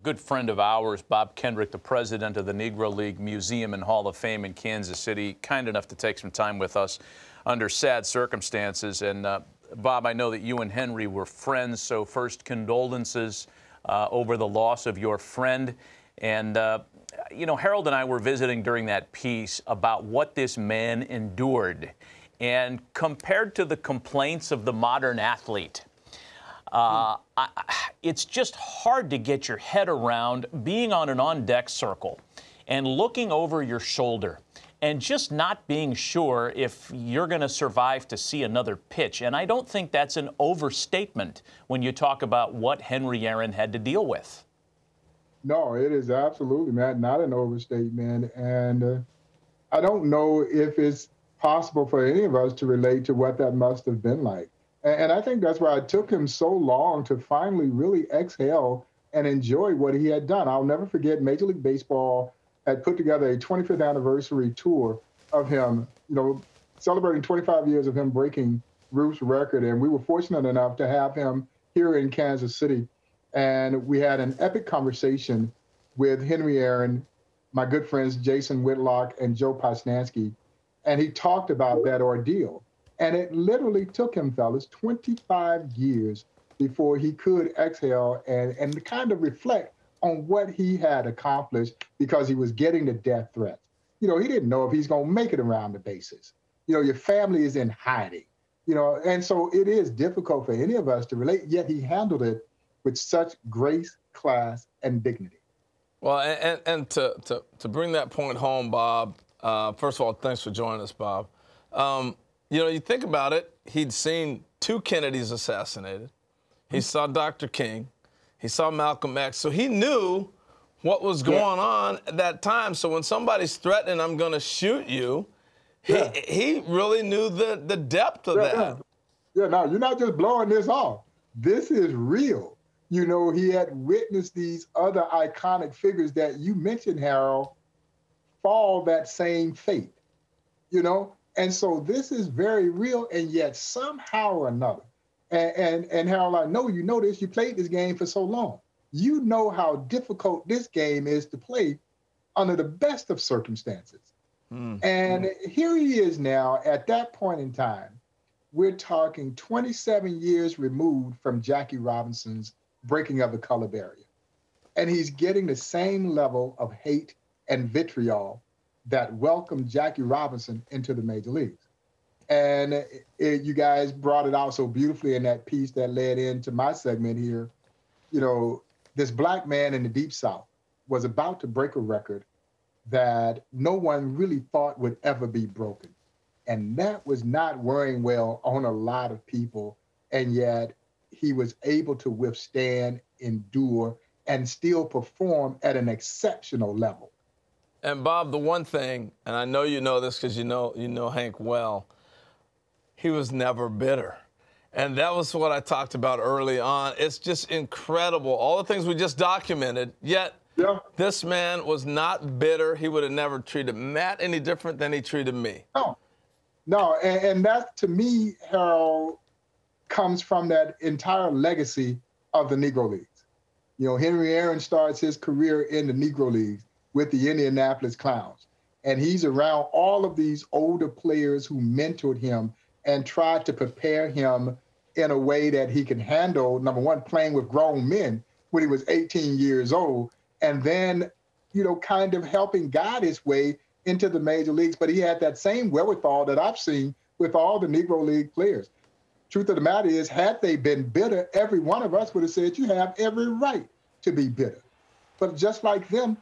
Good friend of ours, Bob Kendrick, the president of the Negro League Museum and Hall of Fame in Kansas City, kind enough to take some time with us under sad circumstances. And Bob, I know that you and Henry were friends, so first condolences over the loss of your friend. And, you know, Harold and I were visiting during that piece about what this man endured. And compared to the complaints of the modern athlete, it's just hard to get your head around being on an on-deck circle and looking over your shoulder and just not being sure if you're going to survive to see another pitch. And I don't think that's an overstatement when you talk about what Henry Aaron had to deal with. No, it is absolutely, Matt, not an overstatement. And I don't know if it's possible for any of us to relate to what that must have been like. And I think that's why it took him so long to finally really exhale and enjoy what he had done. I'll never forget Major League Baseball had put together a 25th anniversary tour of him, you know, celebrating 25 years of him breaking Ruth's record. And we were fortunate enough to have him here in Kansas City. And we had an epic conversation with Henry Aaron, my good friends Jason Whitlock and Joe Posnanski. And he talked about that ordeal. And it literally took him, fellas, 25 years before he could exhale and kind of reflect on what he had accomplished, because he was getting the death threats. You know, he didn't know if he's going to make it around the bases. You know, your family is in hiding, you know, and so it is difficult for any of us to relate, yet he handled it with such grace, class, and dignity. Well, and to bring that point home, Bob, first of all, thanks for joining us, Bob. You know, you think about it, he'd seen 2 Kennedys assassinated. He saw Dr. King. He saw Malcolm X. So he knew what was going on at that time. So when somebody's threatening, I'm going to shoot you, he really knew the depth of that. Yeah, no, you're not just blowing this off. This is real. You know, he had witnessed these other iconic figures that you mentioned, Harold, fall that same fate, you know? And so this is very real, and yet somehow or another, and Harold, I know you know this, you played this game for so long. You know how difficult this game is to play under the best of circumstances. And here he is now at that point in time. We're talking 27 years removed from Jackie Robinson's breaking of the color barrier. And he's getting the same level of hate and vitriol that welcomed Jackie Robinson into the major leagues. And you guys brought it out so beautifully in that piece that led into my segment here. You know, this black man in the Deep South was about to break a record that no one really thought would ever be broken. And that was not wearing well on a lot of people. And yet he was able to withstand, endure, and still perform at an exceptional level. And Bob, the one thing, and I know you know this because you know Hank well, he was never bitter. And that was what I talked about early on. It's just incredible, all the things we just documented, yet this man was not bitter. He would have never treated Matt any different than he treated me. No, and that, to me, Harold, comes from that entire legacy of the Negro Leagues. You know, Henry Aaron starts his career in the Negro Leagues with the Indianapolis Clowns. And he's around all of these older players who mentored him and tried to prepare him in a way that he can handle, number one, playing with grown men when he was 18 years old, and then, you know, kind of helping guide his way into the major leagues. But he had that same wherewithal that I've seen with all the Negro League players. Truth of the matter is, had they been bitter, every one of us would have said, you have every right to be bitter. But just like them,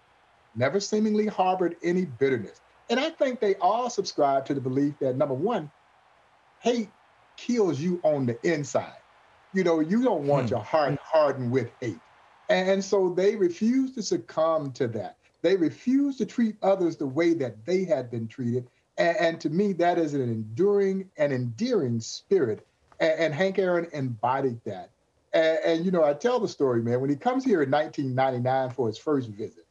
never seemingly harbored any bitterness. And I think they all subscribe to the belief that, number one, hate kills you on the inside. You know, you don't want your heart hardened with hate. And so they refuse to succumb to that. They refuse to treat others the way that they had been treated. And to me, that is an enduring and endearing spirit. And Hank Aaron embodied that. And you know, I tell the story, man, when he comes here in 1999 for his first visit,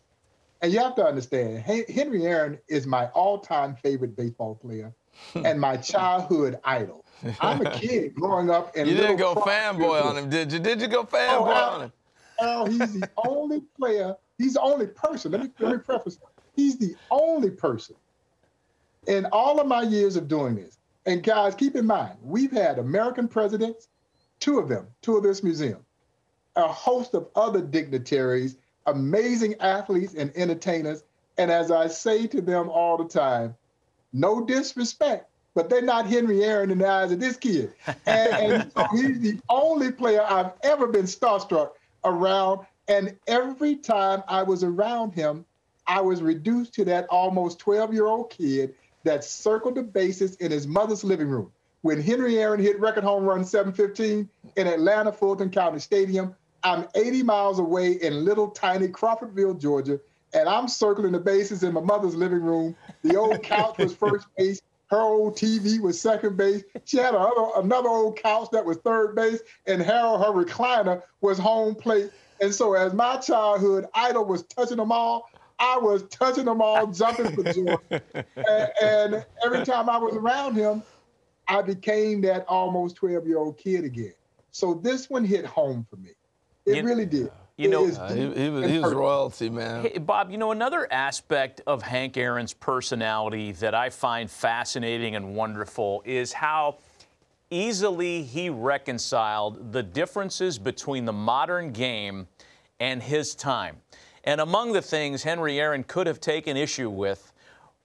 and you have to understand, Henry Aaron is my all-time favorite baseball player and my childhood idol. I'm a kid growing up in You didn't go fanboy on him, did you? Did you go fanboy on him? He's the only player, he's the only person, let me preface, he's the only person in all of my years of doing this. And guys, keep in mind, we've had American presidents, two of this museum, a host of other dignitaries, amazing athletes and entertainers. And as I say to them all the time, no disrespect, but they're not Henry Aaron in the eyes of this kid. And so he's the only player I've ever been starstruck around. And every time I was around him, I was reduced to that almost 12-year-old kid that circled the bases in his mother's living room. When Henry Aaron hit record home run 715 in Atlanta Fulton County Stadium, I'm 80 miles away in little tiny Crawfordville, Georgia, and I'm circling the bases in my mother's living room. The old couch was first base. Her old TV was second base. She had another old couch that was third base, and Harold, her recliner, was home plate. And so as my childhood idol was touching them all, I was touching them all, jumping for joy. And every time I was around him, I became that almost 12-year-old kid again. So this one hit home for me. It really did. He was royalty, man. Hey, Bob, another aspect of Hank Aaron's personality that I find fascinating and wonderful is how easily he reconciled the differences between the modern game and his time. And among the things Henry Aaron could have taken issue with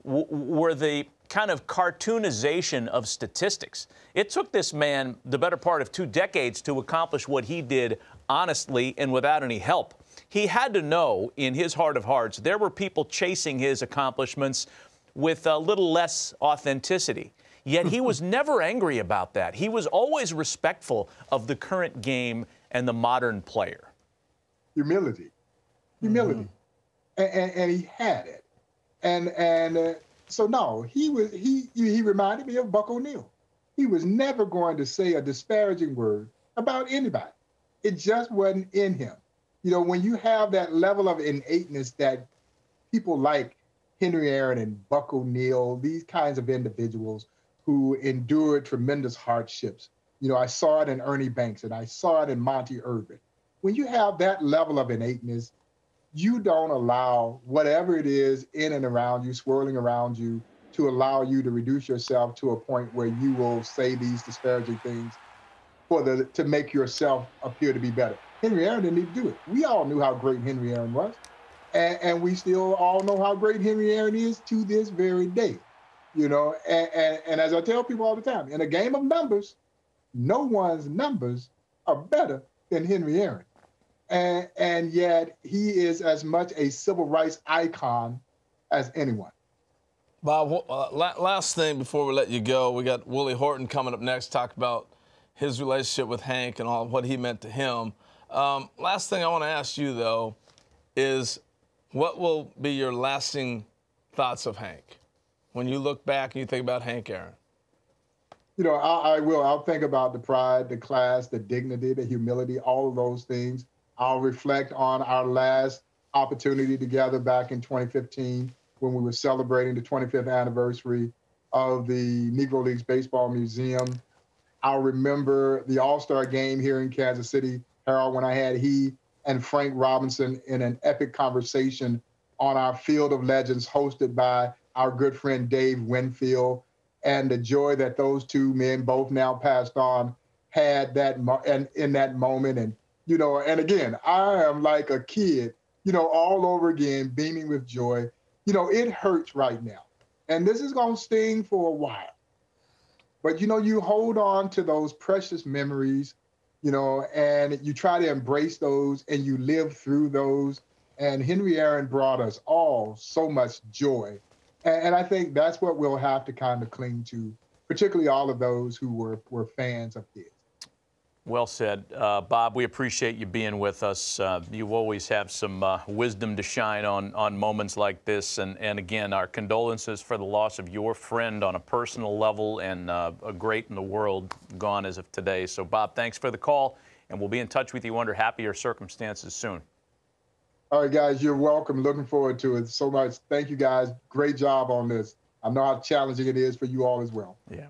were the kind of cartoonization of statistics. It took this man the better part of 2 decades to accomplish what he did honestly and without any help. He had to know in his heart of hearts there were people chasing his accomplishments with a little less authenticity. Yet he was never angry about that. He was always respectful of the current game and the modern player. Humility. And he had it. And so no, he reminded me of Buck O'Neil. He was never going to say a disparaging word about anybody. It just wasn't in him. When you have that level of innateness that people like Henry Aaron and Buck O'Neil, these kinds of individuals who endured tremendous hardships. I saw it in Ernie Banks and I saw it in Monty Irvin. When you have that level of innateness, you don't allow whatever it is in and around you, swirling around you, to allow you to reduce yourself to a point where you will say these disparaging things to make yourself appear to be better. Henry Aaron didn't need to do it. We all knew how great Henry Aaron was, and we still all know how great Henry Aaron is to this very day. And as I tell people all the time, in a game of numbers, no one's numbers are better than Henry Aaron. And yet he is as much a civil rights icon as anyone. Bob, last thing before we let you go, we got Willie Horton coming up next, talk about his relationship with Hank and all what he meant to him. Last thing I want to ask you, though, is what will be your lasting thoughts of Hank when you look back and you think about Hank Aaron? I will. I'll think about the pride, the class, the dignity, the humility, all of those things. I'll reflect on our last opportunity together back in 2015 when we were celebrating the 25th anniversary of the Negro Leagues Baseball Museum. I'll remember the All-Star game here in Kansas City, Harold, when I had he and Frank Robinson in an epic conversation on our Field of Legends hosted by our good friend Dave Winfield, and the joy that those two men, both now passed on, had in that moment. And and again, I am like a kid, all over again, beaming with joy. It hurts right now. And this is going to sting for a while. But, you hold on to those precious memories, and you try to embrace those and you live through those. And Henry Aaron brought us all so much joy. And I think that's what we'll have to kind of cling to, particularly all of those who were fans of his. Well said. Bob, we appreciate you being with us. You always have some wisdom to shine on moments like this. And again, our condolences for the loss of your friend on a personal level and a great in the world gone as of today. So, Bob, thanks for the call, and we'll be in touch with you under happier circumstances soon. All right, guys, you're welcome. Looking forward to it so much. Thank you, guys. Great job on this. I know how challenging it is for you all as well. Yeah.